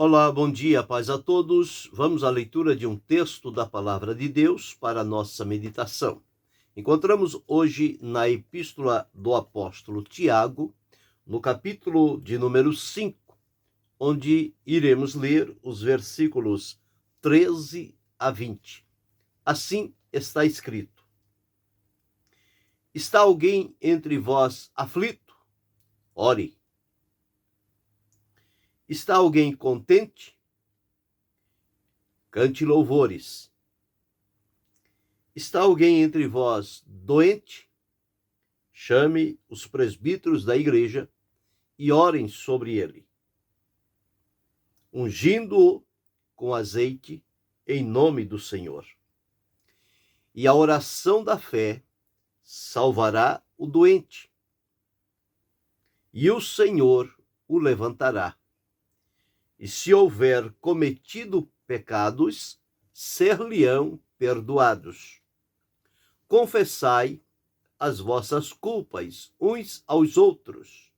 Olá, bom dia, paz a todos. Vamos à leitura de um texto da Palavra de Deus para a nossa meditação. Encontramos hoje na Epístola do Apóstolo Tiago, no capítulo de número 5, onde iremos ler os versículos 13 a 20. Assim está escrito: Está alguém entre vós aflito? Ore. Está alguém contente? Cante louvores. Está alguém entre vós doente? Chame os presbíteros da igreja e orem sobre ele, ungindo-o com azeite em nome do Senhor. E a oração da fé salvará o doente, e o Senhor o levantará. E se houver cometido pecados, ser-lhe-ão perdoados. Confessai as vossas culpas uns aos outros,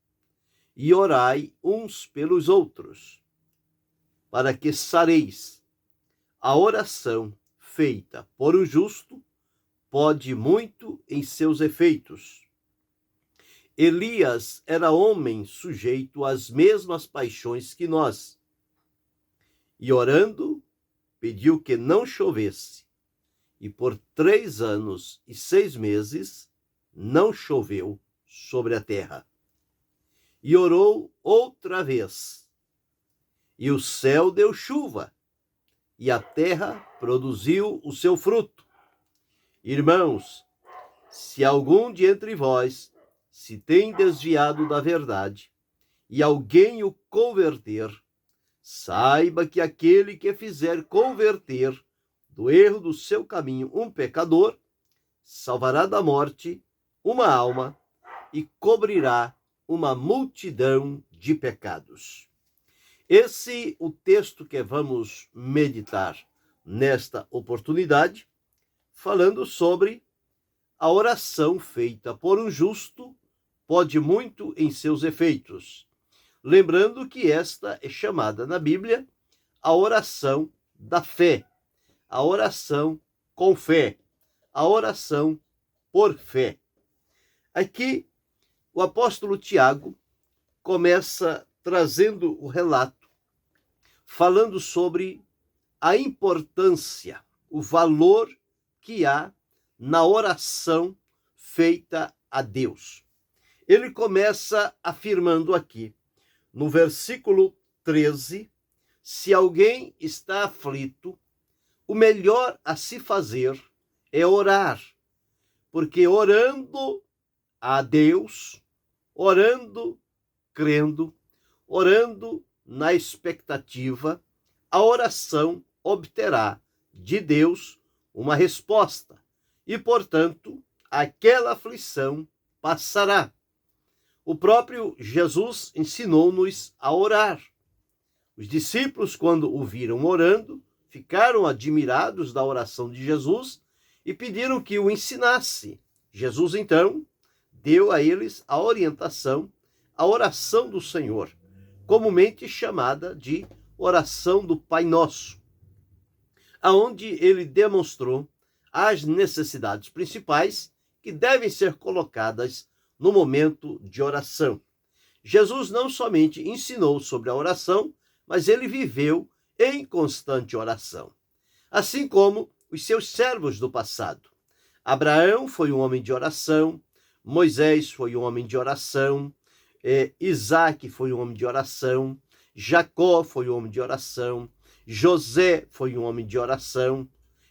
e orai uns pelos outros, para que sareis. A oração feita por um justo pode muito em seus efeitos. Elias era homem sujeito às mesmas paixões que nós, e orando, pediu que não chovesse, e por 3 anos e 6 meses não choveu sobre a terra. E orou outra vez, e o céu deu chuva, e a terra produziu o seu fruto. Irmãos, se algum de entre vós se tem desviado da verdade, e alguém o converter, saiba que aquele que fizer converter do erro do seu caminho um pecador, salvará da morte uma alma e cobrirá uma multidão de pecados. Esse é o texto que vamos meditar nesta oportunidade, falando sobre a oração feita por um justo pode muito em seus efeitos. Lembrando que esta é chamada na Bíblia a oração da fé, a oração com fé, a oração por fé. Aqui, o apóstolo Tiago começa trazendo o relato, falando sobre a importância, o valor que há na oração feita a Deus. Ele começa afirmando aqui, no versículo 13, se alguém está aflito, o melhor a se fazer é orar, porque orando a Deus, orando crendo, orando na expectativa, a oração obterá de Deus uma resposta e, portanto, aquela aflição passará. O próprio Jesus ensinou-nos a orar. Os discípulos, quando o viram orando, ficaram admirados da oração de Jesus e pediram que o ensinasse. Jesus, então, deu a eles a orientação, a oração do Senhor, comumente chamada de oração do Pai Nosso, aonde ele demonstrou as necessidades principais que devem ser colocadas no momento de oração. Jesus não somente ensinou sobre a oração, mas ele viveu em constante oração. Assim como os seus servos do passado. Abraão foi um homem de oração, Moisés foi um homem de oração, Isaac foi um homem de oração, Jacó foi um homem de oração, José foi um homem de oração,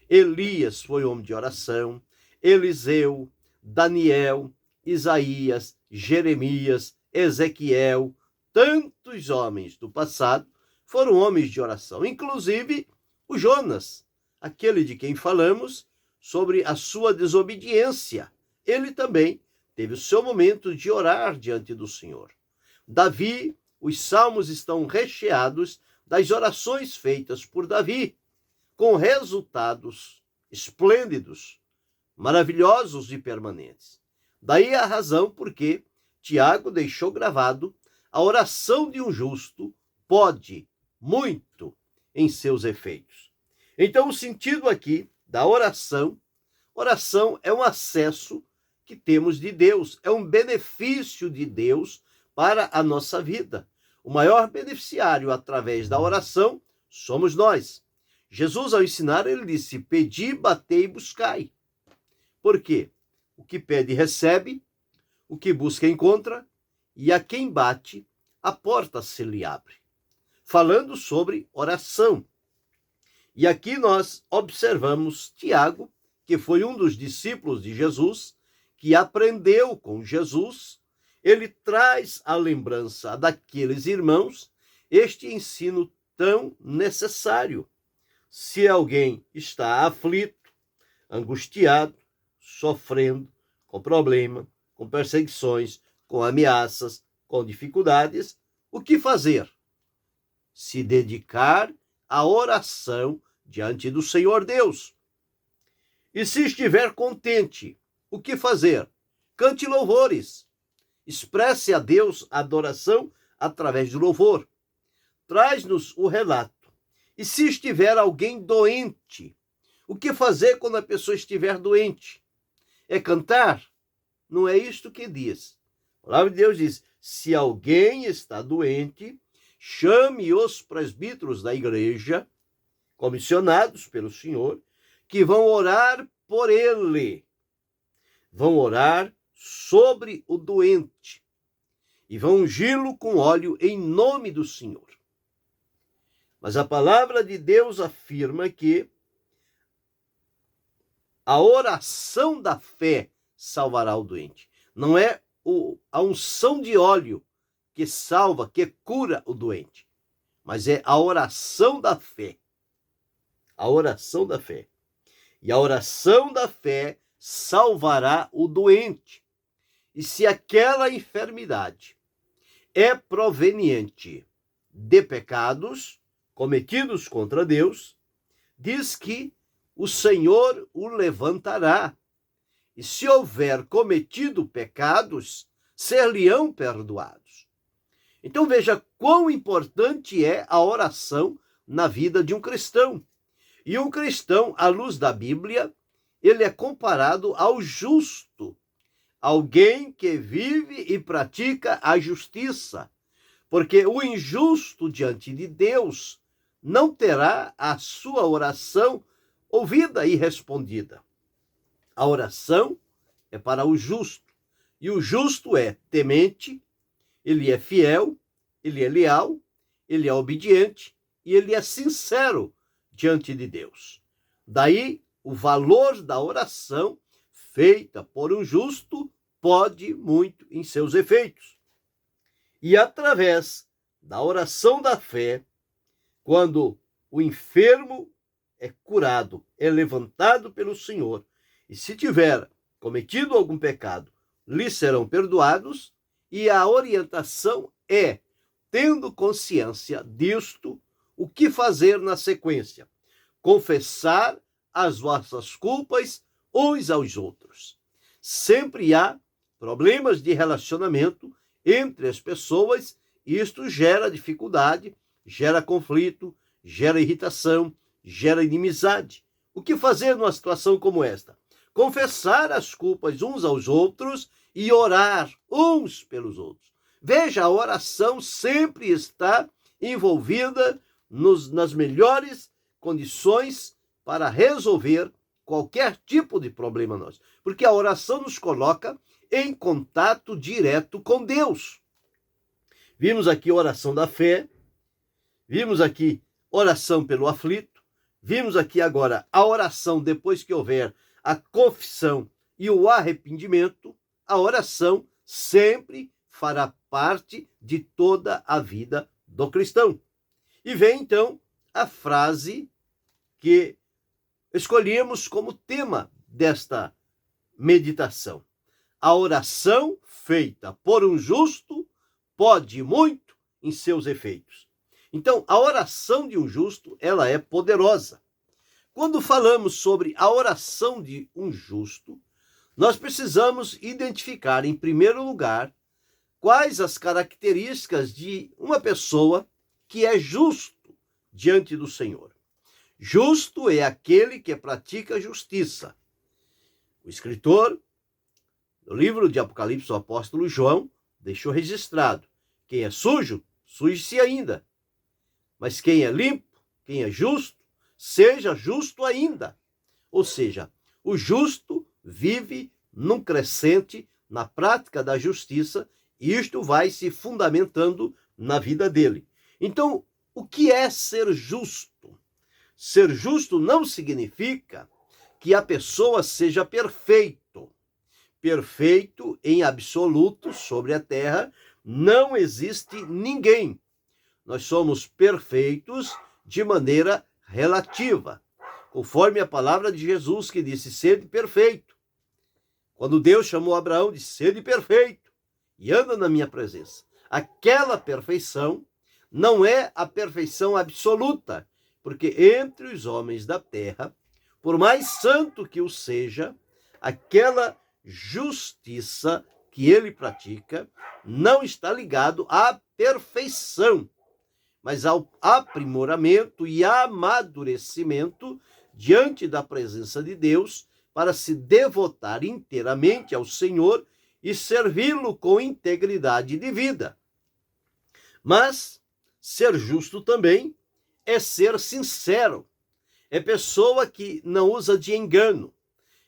Elias foi um homem de oração, Eliseu, Daniel, Isaías, Jeremias, Ezequiel, tantos homens do passado foram homens de oração, inclusive o Jonas, aquele de quem falamos sobre a sua desobediência. Ele também teve o seu momento de orar diante do Senhor. Davi, os salmos estão recheados das orações feitas por Davi, com resultados esplêndidos, maravilhosos e permanentes. Daí a razão porque Tiago deixou gravado: a oração de um justo pode muito em seus efeitos. Então, o sentido aqui da oração é um acesso que temos de Deus, é um benefício de Deus para a nossa vida. O maior beneficiário através da oração somos nós. Jesus, ao ensinar, ele disse: pedi, batei e buscai. Por quê? O que pede, recebe, o que busca, encontra, e a quem bate, a porta se lhe abre. Falando sobre oração. E aqui nós observamos Tiago, que foi um dos discípulos de Jesus, que aprendeu com Jesus. Ele traz à lembrança daqueles irmãos este ensino tão necessário. Se alguém está aflito, angustiado, sofrendo, com problema, com perseguições, com ameaças, com dificuldades, o que fazer? Se dedicar à oração diante do Senhor Deus. E se estiver contente, o que fazer? Cante louvores. Expresse a Deus a adoração através do louvor. Traz-nos o relato. E se estiver alguém doente, o que fazer quando a pessoa estiver doente? É cantar? Não é isto que diz. A palavra de Deus diz: se alguém está doente, chame os presbíteros da igreja, comissionados pelo Senhor, que vão orar por ele. Vão orar sobre o doente e vão ungí-lo com óleo em nome do Senhor. Mas a palavra de Deus afirma que a oração da fé salvará o doente. Não é a unção de óleo que salva, que cura o doente, mas é a oração da fé. A oração da fé. E a oração da fé salvará o doente. E se aquela enfermidade é proveniente de pecados cometidos contra Deus, diz que o Senhor o levantará. E se houver cometido pecados, ser-lhe-ão perdoados. Então veja quão importante é a oração na vida de um cristão. E um cristão, à luz da Bíblia, ele é comparado ao justo, alguém que vive e pratica a justiça, porque o injusto diante de Deus não terá a sua oração ouvida e respondida. A oração é para o justo, e o justo é temente, ele é fiel, ele é leal, ele é obediente e ele é sincero diante de Deus. Daí, o valor da oração feita por um justo pode muito em seus efeitos. E através da oração da fé, quando o enfermo é curado, é levantado pelo Senhor, e se tiver cometido algum pecado, lhe serão perdoados, e a orientação é, tendo consciência disto, o que fazer na sequência? Confessar as vossas culpas uns aos outros. Sempre há problemas de relacionamento entre as pessoas, e isto gera dificuldade, gera conflito, gera irritação, gera inimizade. O que fazer numa situação como esta? Confessar as culpas uns aos outros e orar uns pelos outros. Veja, a oração sempre está envolvida nas melhores condições para resolver qualquer tipo de problema nosso. Porque a oração nos coloca em contato direto com Deus. Vimos aqui oração da fé, vimos aqui oração pelo aflito, vimos aqui agora a oração depois que houver a confissão e o arrependimento. A oração sempre fará parte de toda a vida do cristão. E vem então a frase que escolhemos como tema desta meditação. A oração feita por um justo pode muito em seus efeitos. Então, a oração de um justo, ela é poderosa. Quando falamos sobre a oração de um justo, nós precisamos identificar, em primeiro lugar, quais as características de uma pessoa que é justo. diante do Senhor. Justo é aquele que pratica a justiça. O escritor do livro de Apocalipse, o apóstolo João, deixou registrado: quem é sujo, suje-se ainda. Mas quem é limpo, quem é justo, seja justo ainda. Ou seja, o justo vive num crescente na prática da justiça, e isto vai se fundamentando na vida dele. Então, o que é ser justo? Ser justo não significa que a pessoa seja perfeito. Perfeito em absoluto sobre a terra não existe ninguém. Nós somos perfeitos de maneira relativa, conforme a palavra de Jesus, que disse: sede perfeito. Quando Deus chamou Abraão, disse: sede perfeito e anda na minha presença. Aquela perfeição não é a perfeição absoluta, porque entre os homens da terra, por mais santo que o seja, aquela justiça que ele pratica não está ligado à perfeição, mas ao aprimoramento e amadurecimento diante da presença de Deus, para se devotar inteiramente ao Senhor e servi-lo com integridade de vida. Mas ser justo também é ser sincero. É pessoa que não usa de engano.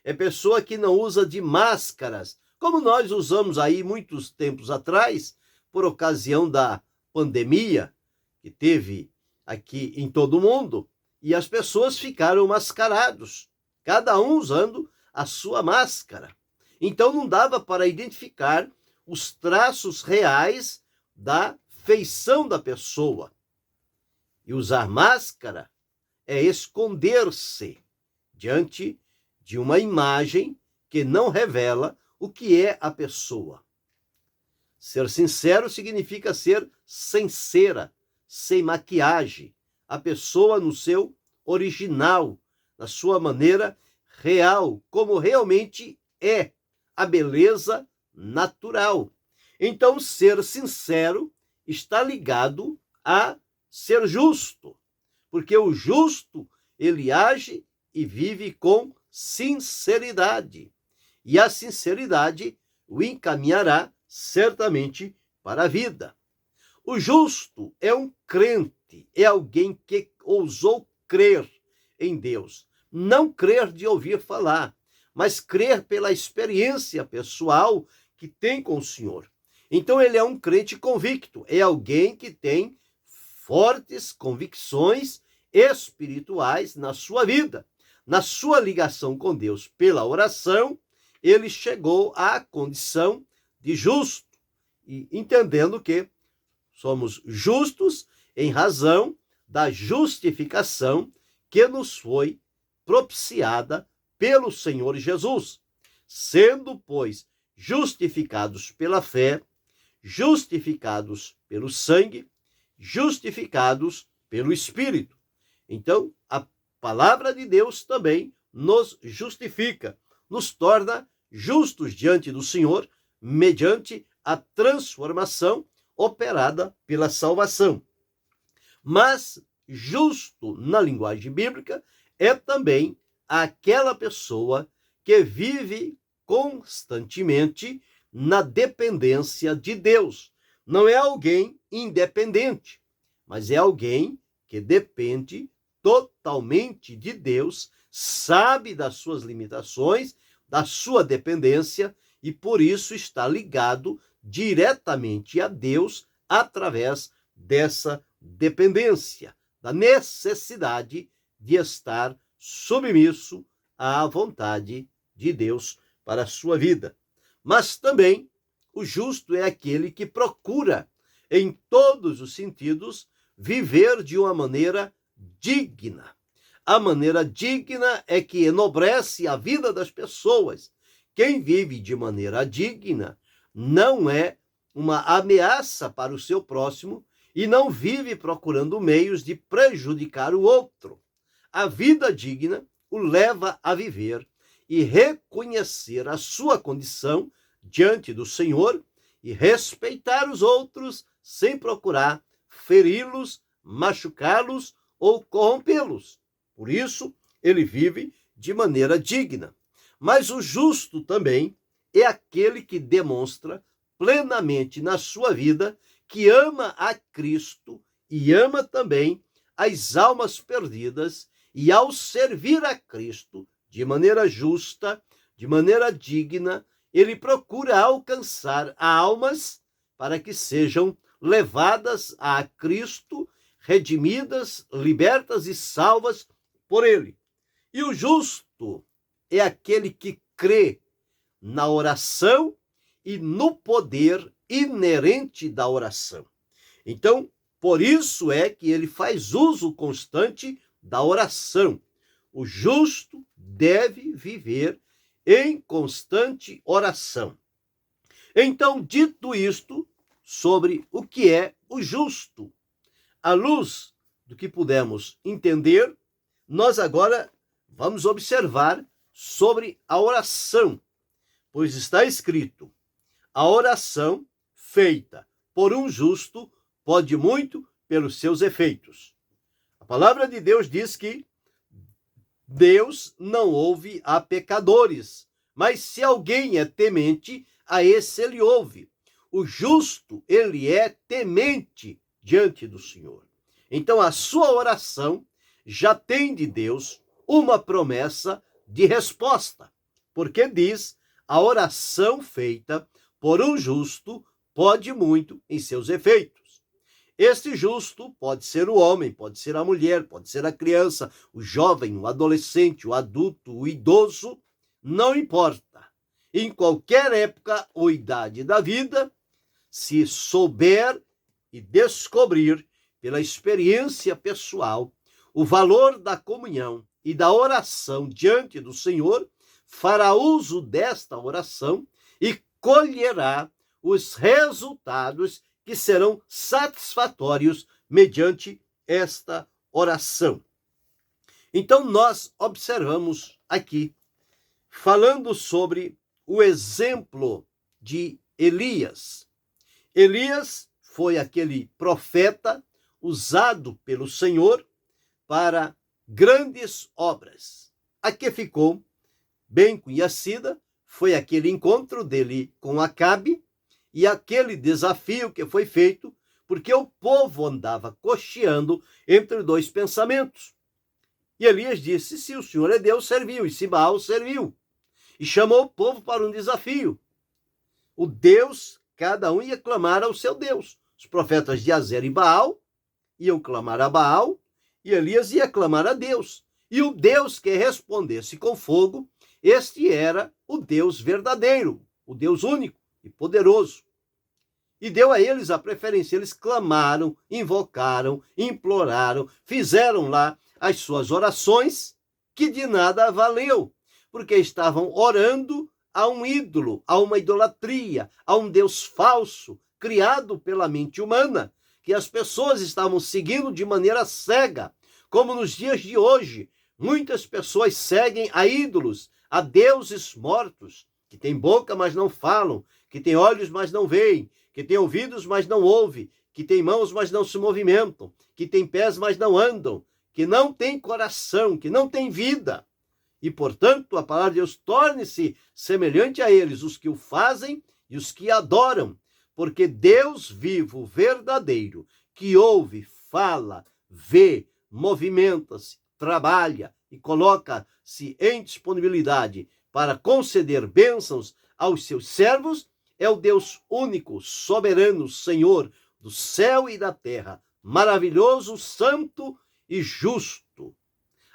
É pessoa que não usa de máscaras, como nós usamos aí muitos tempos atrás, por ocasião da pandemia que teve aqui em todo o mundo, e as pessoas ficaram mascarados, cada um usando a sua máscara. Então não dava para identificar os traços reais da feição da pessoa. E usar máscara é esconder-se diante de uma imagem que não revela o que é a pessoa. Ser sincero significa ser sem cera, sem maquiagem, a pessoa no seu original, na sua maneira real, como realmente é, a beleza natural. Então, ser sincero está ligado a ser justo, porque o justo, ele age e vive com sinceridade, e a sinceridade o encaminhará certamente para a vida. O justo é um crente, é alguém que ousou crer em Deus. Não crer de ouvir falar, mas crer pela experiência pessoal que tem com o Senhor. Então ele é um crente convicto, é alguém que tem fortes convicções espirituais na sua vida. Na sua ligação com Deus pela oração, ele chegou à condição de justo, e entendendo que somos justos em razão da justificação que nos foi propiciada pelo Senhor Jesus. Sendo, pois, justificados pela fé, justificados pelo sangue, justificados pelo Espírito. Então, a palavra de Deus também nos justifica, nos torna justos diante do Senhor, mediante a transformação operada pela salvação. Mas justo, na linguagem bíblica, é também aquela pessoa que vive constantemente na dependência de Deus. Não é alguém independente, mas é alguém que depende totalmente de Deus, sabe das suas limitações, da sua dependência, e por isso está ligado diretamente a Deus através dessa dependência, da necessidade de estar submisso à vontade de Deus para a sua vida. Mas também o justo é aquele que procura, em todos os sentidos, viver de uma maneira digna. A maneira digna é que enobrece a vida das pessoas. Quem vive de maneira digna não é uma ameaça para o seu próximo e não vive procurando meios de prejudicar o outro. A vida digna o leva a viver e reconhecer a sua condição diante do Senhor e respeitar os outros sem procurar feri-los, machucá-los ou corrompê-los. Por isso, ele vive de maneira digna. Mas o justo também é aquele que demonstra plenamente na sua vida que ama a Cristo e ama também as almas perdidas, e ao servir a Cristo de maneira justa, de maneira digna, ele procura alcançar almas para que sejam levadas a Cristo, redimidas, libertas e salvas por ele. E o justo é aquele que crê na oração e no poder inerente da oração. Então, por isso é que ele faz uso constante da oração. O justo deve viver em constante oração. Então, dito isto, sobre o que é o justo, à luz do que pudemos entender, nós agora vamos observar sobre a oração, pois está escrito: a oração feita por um justo pode muito pelos seus efeitos. A palavra de Deus diz que Deus não ouve a pecadores, mas se alguém é temente, a esse ele ouve. O justo, ele é temente diante do Senhor. Então, a sua oração já tem de Deus uma promessa de resposta, porque diz: a oração feita por um justo pode muito em seus efeitos. Este justo pode ser o homem, pode ser a mulher, pode ser a criança, o jovem, o adolescente, o adulto, o idoso, não importa. Em qualquer época ou idade da vida, se souber e descobrir pela experiência pessoal o valor da comunhão e da oração diante do Senhor, fará uso desta oração e colherá os resultados que serão satisfatórios mediante esta oração. Então, nós observamos aqui, falando sobre o exemplo de Elias. Elias foi aquele profeta usado pelo Senhor para grandes obras. A que ficou bem conhecida foi aquele encontro dele com Acabe e aquele desafio que foi feito, porque o povo andava cocheando entre dois pensamentos. E Elias disse: se o Senhor é Deus, serviu, e se Baal, serviu. E chamou o povo para um desafio. O Deus, cada um ia clamar ao seu Deus. Os profetas de Azer e Baal iam clamar a Baal, e Elias ia clamar a Deus. E o Deus que respondesse com fogo, este era o Deus verdadeiro, o Deus único e poderoso. E deu a eles a preferência. Eles clamaram, invocaram, imploraram, fizeram lá as suas orações, que de nada valeu, porque estavam orando a um ídolo, a uma idolatria, a um Deus falso, criado pela mente humana, que as pessoas estavam seguindo de maneira cega, como nos dias de hoje. Muitas pessoas seguem a ídolos, a deuses mortos, que têm boca, mas não falam, que têm olhos, mas não veem, que têm ouvidos, mas não ouvem, que têm mãos, mas não se movimentam, que têm pés, mas não andam, que não têm coração, que não têm vida. E, portanto, a palavra de Deus: torne-se semelhante a eles, os que o fazem e os que adoram, porque Deus vivo, verdadeiro, que ouve, fala, vê, movimenta-se, trabalha e coloca-se em disponibilidade para conceder bênçãos aos seus servos, é o Deus único, soberano, Senhor do céu e da terra, maravilhoso, santo e justo.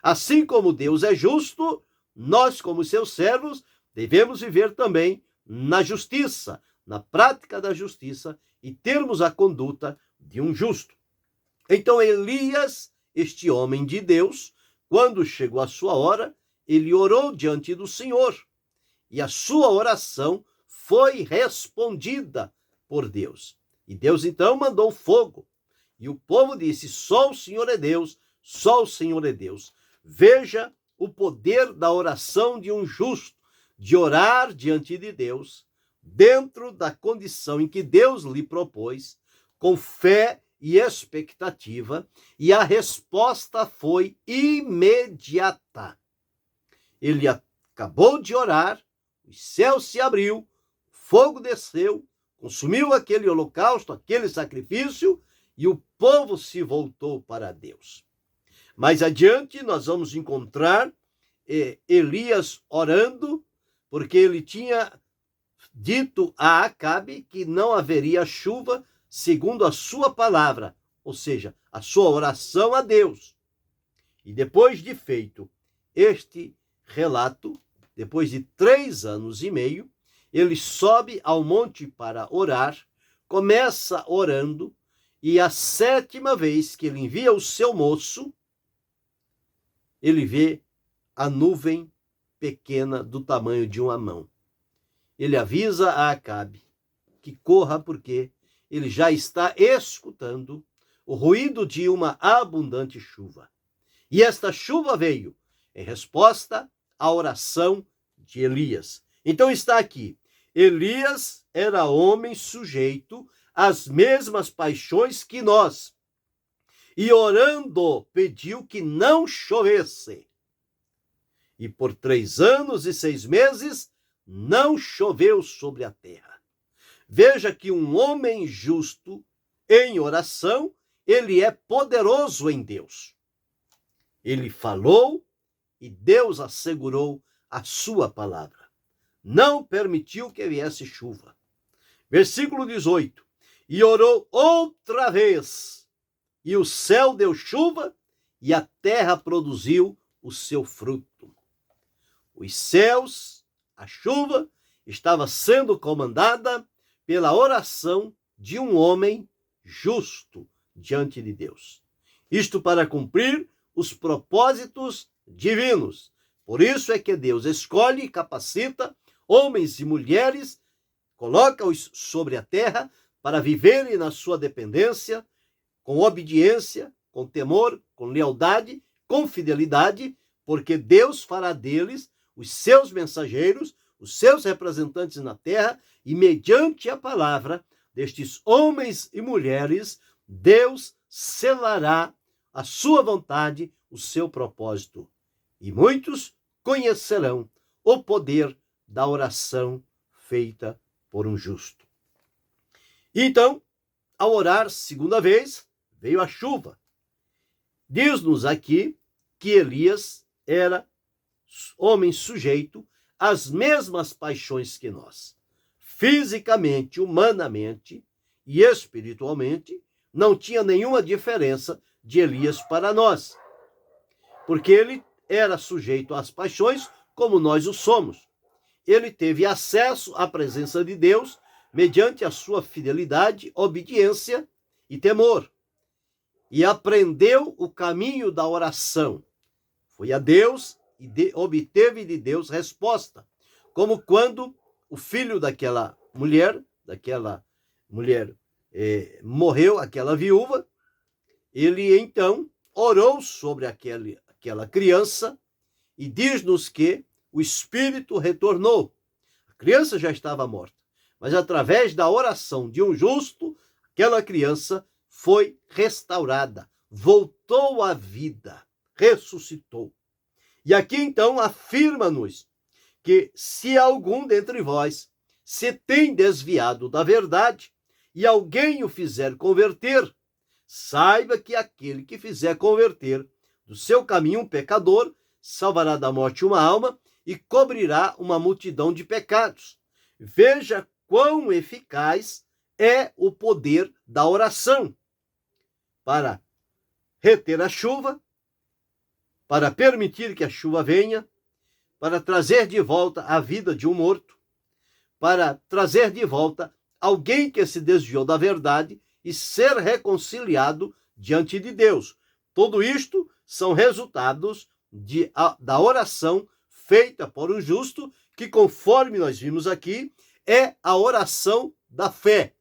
Assim como Deus é justo, nós, como seus servos, devemos viver também na justiça, na prática da justiça, e termos a conduta de um justo. Então, Elias, este homem de Deus, quando chegou a sua hora, ele orou diante do Senhor, e a sua oração foi respondida por Deus. E Deus então mandou fogo, e o povo disse: só o Senhor é Deus, só o Senhor é Deus. Veja o poder da oração de um justo, de orar diante de Deus, dentro da condição em que Deus lhe propôs, com fé e expectativa, e a resposta foi imediata. Ele acabou de orar, os céus se abriu, fogo desceu, consumiu aquele holocausto, aquele sacrifício, e o povo se voltou para Deus. Mais adiante, nós vamos encontrar Elias orando, porque ele tinha dito a Acabe que não haveria chuva segundo a sua palavra, ou seja, a sua oração a Deus. E depois de feito este relato, depois de 3 anos e meio, ele sobe ao monte para orar, começa orando, e a 7ª vez que ele envia o seu moço, ele vê a nuvem pequena do tamanho de uma mão. Ele avisa a Acabe que corra, porque ele já está escutando o ruído de uma abundante chuva. E esta chuva veio em resposta à oração de Elias. Então está aqui, Elias era homem sujeito às mesmas paixões que nós, e orando pediu que não chovesse. E por 3 anos e 6 meses não choveu sobre a terra. Veja que um homem justo em oração, ele é poderoso em Deus. Ele falou e Deus assegurou a sua palavra. Não permitiu que viesse chuva. Versículo 18. E orou outra vez, e o céu deu chuva, e a terra produziu o seu fruto. Os céus, a chuva, estava sendo comandada pela oração de um homem justo diante de Deus. Isto para cumprir os propósitos divinos. Por isso é que Deus escolhe e capacita homens e mulheres, coloca-os sobre a terra para viverem na sua dependência, com obediência, com temor, com lealdade, com fidelidade, porque Deus fará deles os seus mensageiros, os seus representantes na terra, e mediante a palavra destes homens e mulheres, Deus selará a sua vontade, o seu propósito. E muitos conhecerão o poder da oração feita por um justo. Então, ao orar 2ª vez, veio a chuva. Diz-nos aqui que Elias era homem sujeito às mesmas paixões que nós. Fisicamente, humanamente e espiritualmente, não tinha nenhuma diferença de Elias para nós, porque ele era sujeito às paixões como nós o somos. Ele teve acesso à presença de Deus mediante a sua fidelidade, obediência e temor, e aprendeu o caminho da oração. Foi a Deus e obteve de Deus resposta, como quando o filho daquela mulher morreu, aquela viúva. Ele então orou sobre aquela criança, e diz-nos que o espírito retornou. A criança já estava morta, mas através da oração de um justo, aquela criança foi restaurada, voltou à vida, ressuscitou. E aqui então afirma-nos que se algum dentre vós se tem desviado da verdade e alguém o fizer converter, saiba que aquele que fizer converter do seu caminho um pecador salvará da morte uma alma e cobrirá uma multidão de pecados. Veja quão eficaz é o poder da oração para reter a chuva, para permitir que a chuva venha, para trazer de volta a vida de um morto, para trazer de volta alguém que se desviou da verdade e ser reconciliado diante de Deus. Tudo isto são resultados da oração feita por um justo, que, conforme nós vimos aqui, é a oração da fé.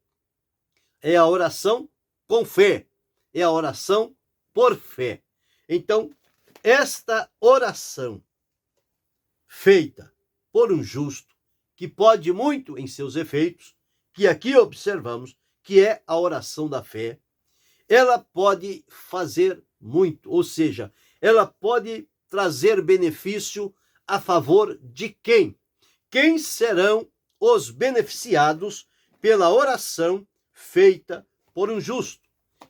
É a oração com fé. É a oração por fé. Então, esta oração feita por um justo, que pode muito em seus efeitos, que aqui observamos que é a oração da fé, ela pode fazer muito, ou seja, ela pode trazer benefício a favor de quem? Quem serão os beneficiados pela oração feita por um justo?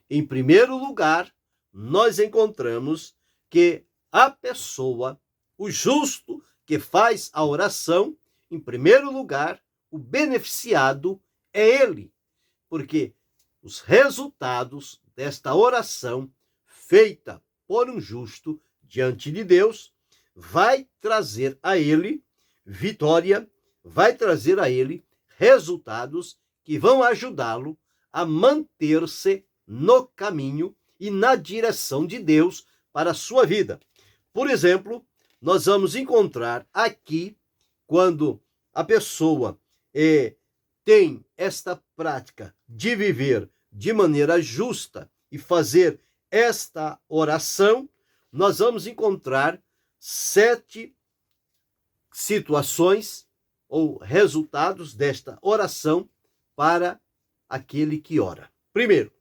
Em primeiro lugar, nós encontramos que a pessoa, o justo que faz a oração, em primeiro lugar, o beneficiado é ele, porque os resultados desta oração feita por um justo diante de Deus vai trazer a ele vitória, vai trazer a ele resultados que vão ajudá-lo a manter-se no caminho e na direção de Deus para a sua vida. Por exemplo, nós vamos encontrar aqui, quando a pessoa tem esta prática de viver de maneira justa e fazer esta oração, nós vamos encontrar 7 situações ou resultados desta oração para aquele que ora. Primeiro,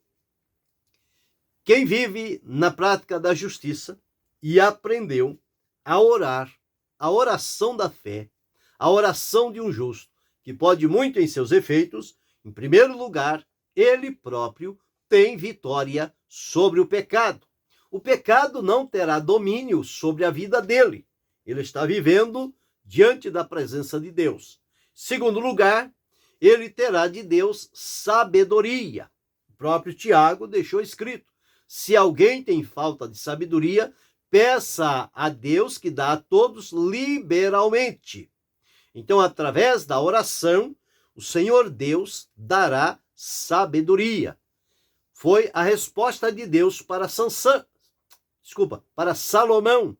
quem vive na prática da justiça e aprendeu a orar, a oração da fé, a oração de um justo, que pode muito em seus efeitos, em primeiro lugar, ele próprio tem vitória sobre o pecado. O pecado não terá domínio sobre a vida dele. Ele está vivendo diante da presença de Deus. Segundo lugar, ele terá de Deus sabedoria. O próprio Tiago deixou escrito: se alguém tem falta de sabedoria, peça a Deus, que dá a todos liberalmente. Então, através da oração, o Senhor Deus dará sabedoria. Foi a resposta de Deus para para Salomão.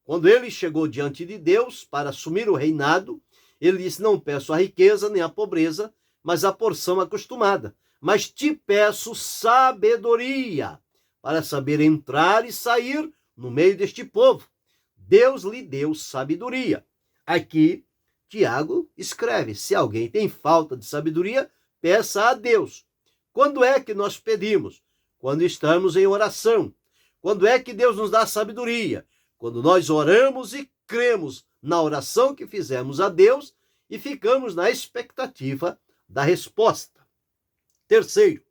Quando ele chegou diante de Deus para assumir o reinado, ele disse: não peço a riqueza nem a pobreza, mas a porção acostumada. Mas te peço sabedoria para saber entrar e sair no meio deste povo. Deus lhe deu sabedoria. Aqui, Tiago escreve: se alguém tem falta de sabedoria, peça a Deus. Quando é que nós pedimos? Quando estamos em oração. Quando é que Deus nos dá sabedoria? Quando nós oramos e cremos na oração que fizemos a Deus e ficamos na expectativa da resposta. Terceiro,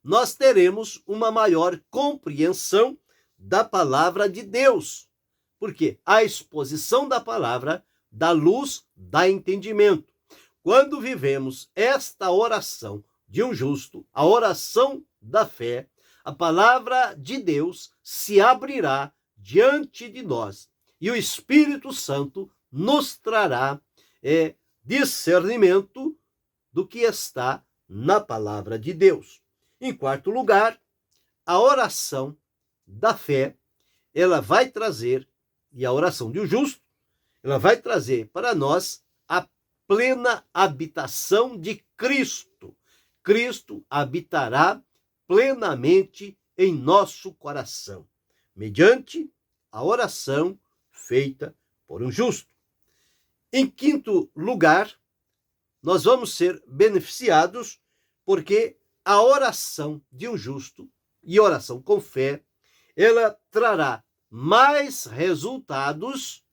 nós teremos uma maior compreensão da palavra de Deus, porque a exposição da palavra dá luz, dá entendimento. Quando vivemos esta oração de um justo, a oração da fé, a palavra de Deus se abrirá diante de nós e o Espírito Santo nos trará discernimento do que está na palavra de Deus. Em quarto lugar, a oração da fé, ela vai trazer, e a oração de um justo, ela vai trazer para nós a plena habitação de Cristo. Cristo habitará plenamente em nosso coração, mediante a oração feita por um justo. Em quinto lugar, nós vamos ser beneficiados porque a oração de um justo e oração com fé, ela trará mais resultados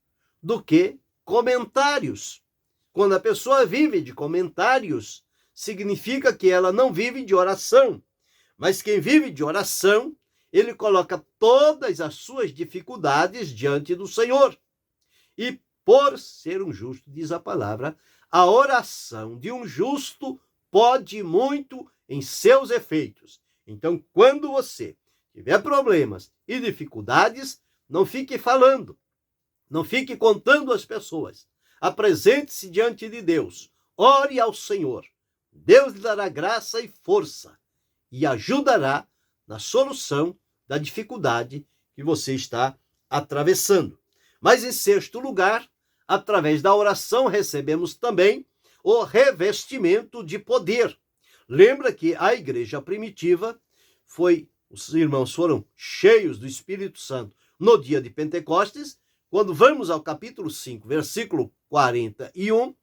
do que comentários. Quando a pessoa vive de comentários, significa que ela não vive de oração. Mas quem vive de oração, ele coloca todas as suas dificuldades diante do Senhor. E por ser um justo, diz a palavra, a oração de um justo pode muito em seus efeitos. Então, quando você tiver problemas e dificuldades, não fique falando, não fique contando às pessoas. Apresente-se diante de Deus, ore ao Senhor. Deus lhe dará graça e força e ajudará na solução da dificuldade que você está atravessando. Mas, em sexto lugar, através da oração recebemos também o revestimento de poder. Lembra que a igreja primitiva os irmãos foram cheios do Espírito Santo no dia de Pentecostes. Quando vamos ao capítulo 5, versículo 41,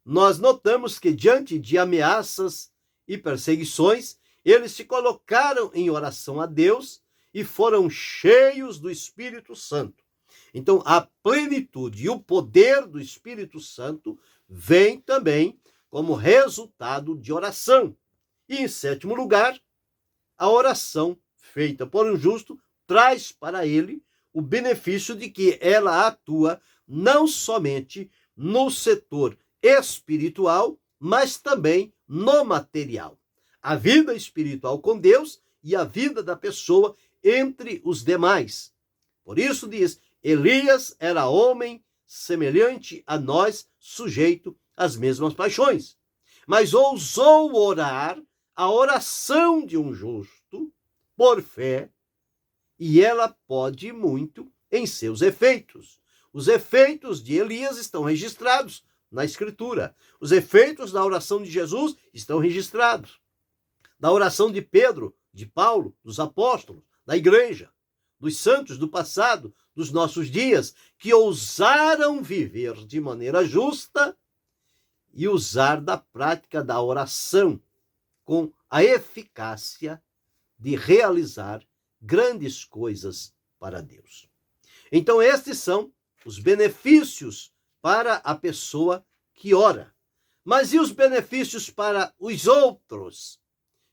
nós notamos que diante de ameaças e perseguições, eles se colocaram em oração a Deus e foram cheios do Espírito Santo. Então, a plenitude e o poder do Espírito Santo vem também como resultado de oração. E, em sétimo lugar, a oração feita por um justo traz para ele o benefício de que ela atua não somente no setor espiritual, mas também no material. A vida espiritual com Deus e a vida da pessoa entre os demais. Por isso diz, Elias era homem semelhante a nós, sujeito às mesmas paixões, mas ousou orar a oração de um justo por fé, e ela pode muito em seus efeitos. Os efeitos de Elias estão registrados na Escritura. Os efeitos da oração de Jesus estão registrados. Da oração de Pedro, de Paulo, dos apóstolos, da igreja, dos santos do passado, dos nossos dias, que ousaram viver de maneira justa e usar da prática da oração com a eficácia de realizar grandes coisas para Deus. Então, estes são os benefícios para a pessoa que ora. Mas e os benefícios para os outros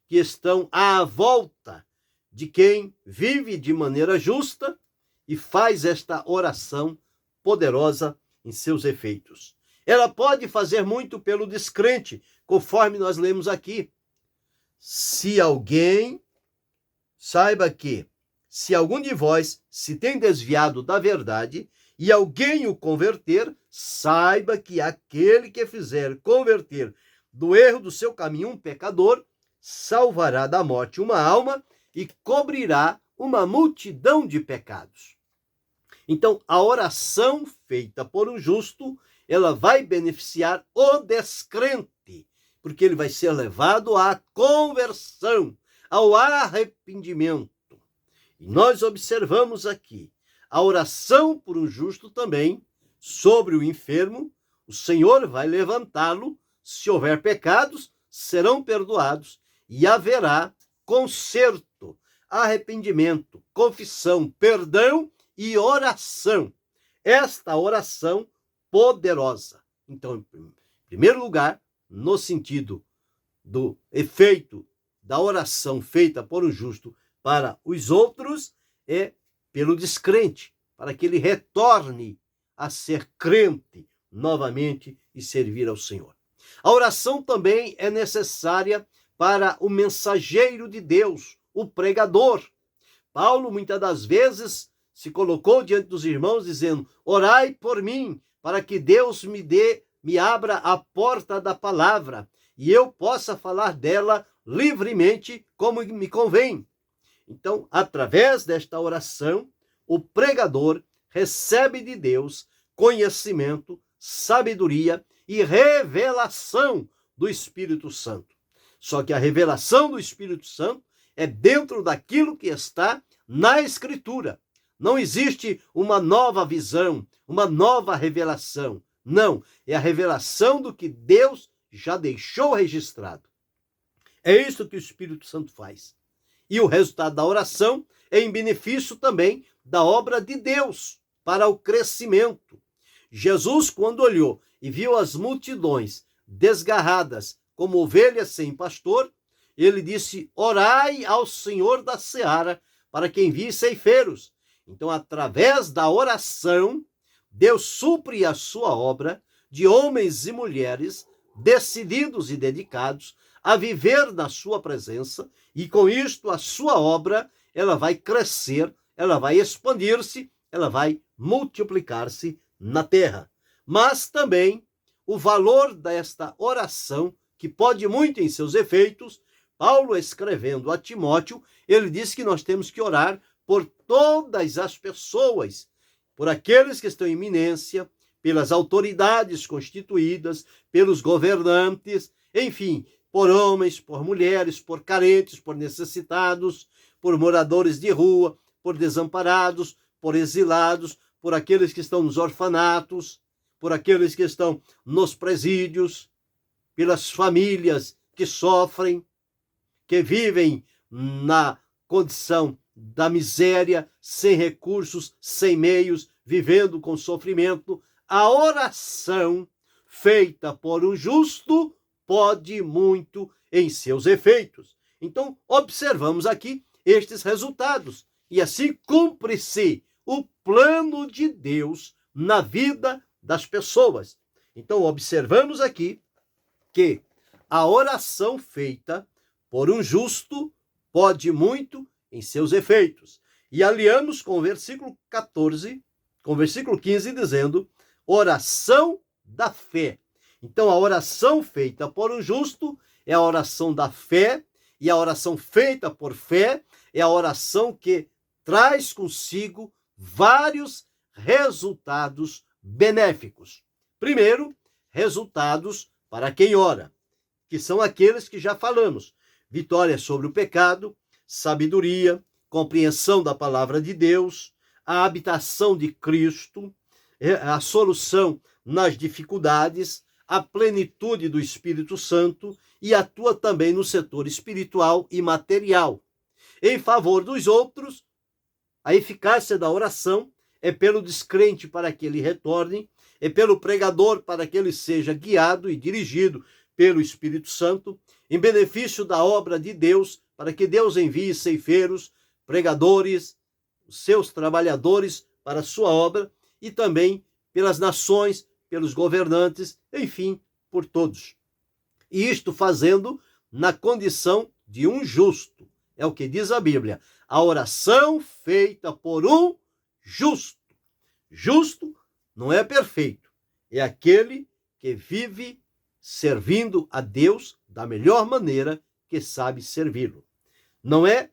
que estão à volta de quem vive de maneira justa e faz esta oração poderosa em seus efeitos? Ela pode fazer muito pelo descrente, conforme nós lemos aqui. Saiba que, se algum de vós se tem desviado da verdade e alguém o converter, saiba que aquele que fizer converter do erro do seu caminho um pecador, salvará da morte uma alma e cobrirá uma multidão de pecados. Então, a oração feita por um justo, ela vai beneficiar o descrente, porque ele vai ser levado à conversão, ao arrependimento. E nós observamos aqui a oração por um justo também sobre o enfermo. O Senhor vai levantá-lo, se houver pecados, serão perdoados e haverá conserto, arrependimento, confissão, perdão e oração. Esta oração poderosa. Então, em primeiro lugar, no sentido do efeito da oração feita por um justo para os outros, é pelo descrente, para que ele retorne a ser crente novamente e servir ao Senhor. A oração também é necessária para o mensageiro de Deus, o pregador. Paulo, muitas das vezes, se colocou diante dos irmãos dizendo: orai por mim, para que Deus me abra a porta da palavra e eu possa falar dela livremente como me convém. Então, através desta oração, o pregador recebe de Deus conhecimento, sabedoria e revelação do Espírito Santo. Só que a revelação do Espírito Santo é dentro daquilo que está na Escritura. Não existe uma nova visão, uma nova revelação. Não, é a revelação do que Deus já deixou registrado. É isso que o Espírito Santo faz. E o resultado da oração é em benefício também da obra de Deus para o crescimento. Jesus, quando olhou e viu as multidões desgarradas como ovelhas sem pastor, ele disse: orai ao Senhor da seara para que envie ceifeiros. Então, através da oração, Deus supre a sua obra de homens e mulheres decididos e dedicados a viver na sua presença, e com isto a sua obra, ela vai crescer, ela vai expandir-se, ela vai multiplicar-se na terra. Mas também o valor desta oração, que pode muito em seus efeitos, Paulo, escrevendo a Timóteo, ele diz que nós temos que orar por todas as pessoas, por aqueles que estão em iminência, pelas autoridades constituídas, pelos governantes, enfim, por homens, por mulheres, por carentes, por necessitados, por moradores de rua, por desamparados, por exilados, por aqueles que estão nos orfanatos, por aqueles que estão nos presídios, pelas famílias que sofrem, que vivem na condição da miséria, sem recursos, sem meios, vivendo com sofrimento. A oração feita por um justo pode muito em seus efeitos. Então, observamos aqui estes resultados. E assim cumpre-se o plano de Deus na vida das pessoas. Então, observamos aqui que a oração feita por um justo pode muito em seus efeitos. E aliamos com o versículo 14, com o versículo 15, dizendo: oração da fé. Então, a oração feita por um justo é a oração da fé, e a oração feita por fé é a oração que traz consigo vários resultados benéficos. Primeiro, resultados para quem ora, que são aqueles que já falamos: vitória sobre o pecado, sabedoria, compreensão da palavra de Deus, a habitação de Cristo, a solução nas dificuldades, a plenitude do Espírito Santo, e atua também no setor espiritual e material. Em favor dos outros, a eficácia da oração é pelo descrente para que ele retorne, é pelo pregador para que ele seja guiado e dirigido pelo Espírito Santo, em benefício da obra de Deus, para que Deus envie ceifeiros, pregadores, seus trabalhadores para a sua obra, e também pelas nações, pelos governantes, enfim, por todos. E isto fazendo na condição de um justo. É o que diz a Bíblia: a oração feita por um justo. Justo não é perfeito, é aquele que vive servindo a Deus da melhor maneira que sabe servi-lo. Não é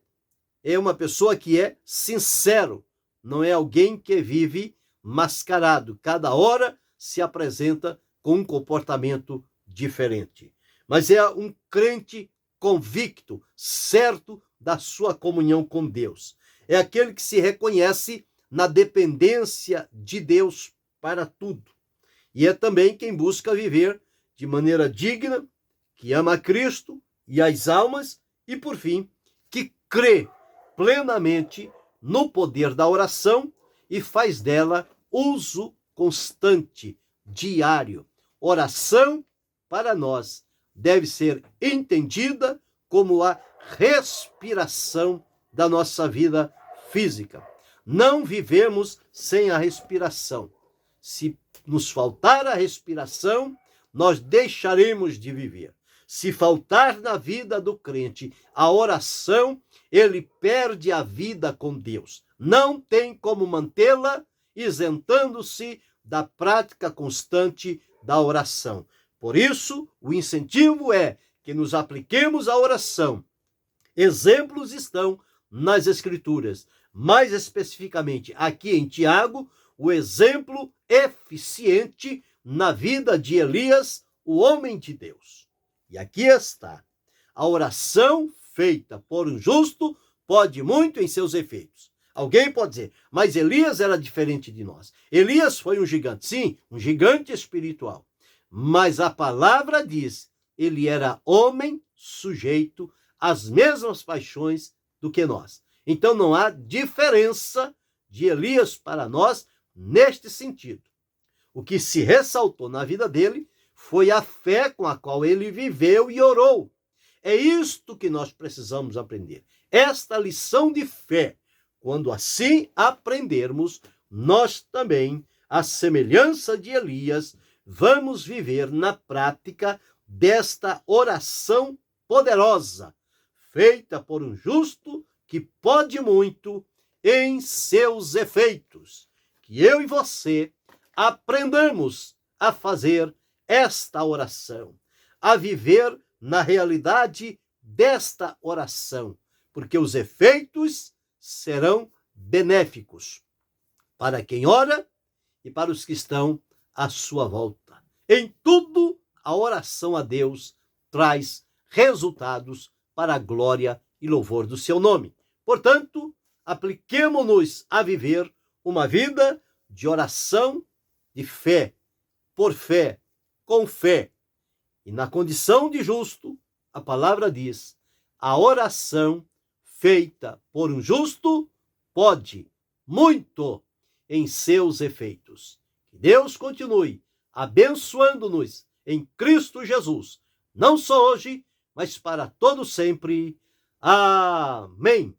uma pessoa que é sincero, não é alguém que vive mascarado, cada hora se apresenta com um comportamento diferente. Mas é um crente convicto, certo da sua comunhão com Deus. É aquele que se reconhece na dependência de Deus para tudo. E é também quem busca viver de maneira digna, que ama a Cristo e as almas, e, por fim, que crê plenamente no poder da oração e faz dela uso constante, diário. Oração, para nós, deve ser entendida como a respiração da nossa vida física. Não vivemos sem a respiração. Se nos faltar a respiração, nós deixaremos de viver. Se faltar na vida do crente a oração, ele perde a vida com Deus. Não tem como mantê-la isentando-se da prática constante da oração. Por isso, o incentivo é que nos apliquemos à oração. Exemplos estão nas Escrituras. Mais especificamente, aqui em Tiago, o exemplo eficiente na vida de Elias, o homem de Deus. E aqui está: a oração feita por um justo pode muito em seus efeitos. Alguém pode dizer: mas Elias era diferente de nós. Elias foi um gigante. Sim, um gigante espiritual. Mas a palavra diz: ele era homem sujeito às mesmas paixões do que nós. Então não há diferença de Elias para nós neste sentido. O que se ressaltou na vida dele foi a fé com a qual ele viveu e orou. É isto que nós precisamos aprender. Esta lição de fé. Quando assim aprendermos, nós também, à semelhança de Elias, vamos viver na prática desta oração poderosa, feita por um justo que pode muito em seus efeitos. Que eu e você aprendamos a fazer esta oração, a viver na realidade desta oração, porque os efeitos serão benéficos para quem ora e para os que estão à sua volta. Em tudo, a oração a Deus traz resultados para a glória e louvor do seu nome. Portanto, apliquemo-nos a viver uma vida de oração, de fé, por fé, com fé. E na condição de justo, a palavra diz: a oração feita por um justo pode muito em seus efeitos. Que Deus continue abençoando-nos em Cristo Jesus, não só hoje, mas para todo sempre. Amém.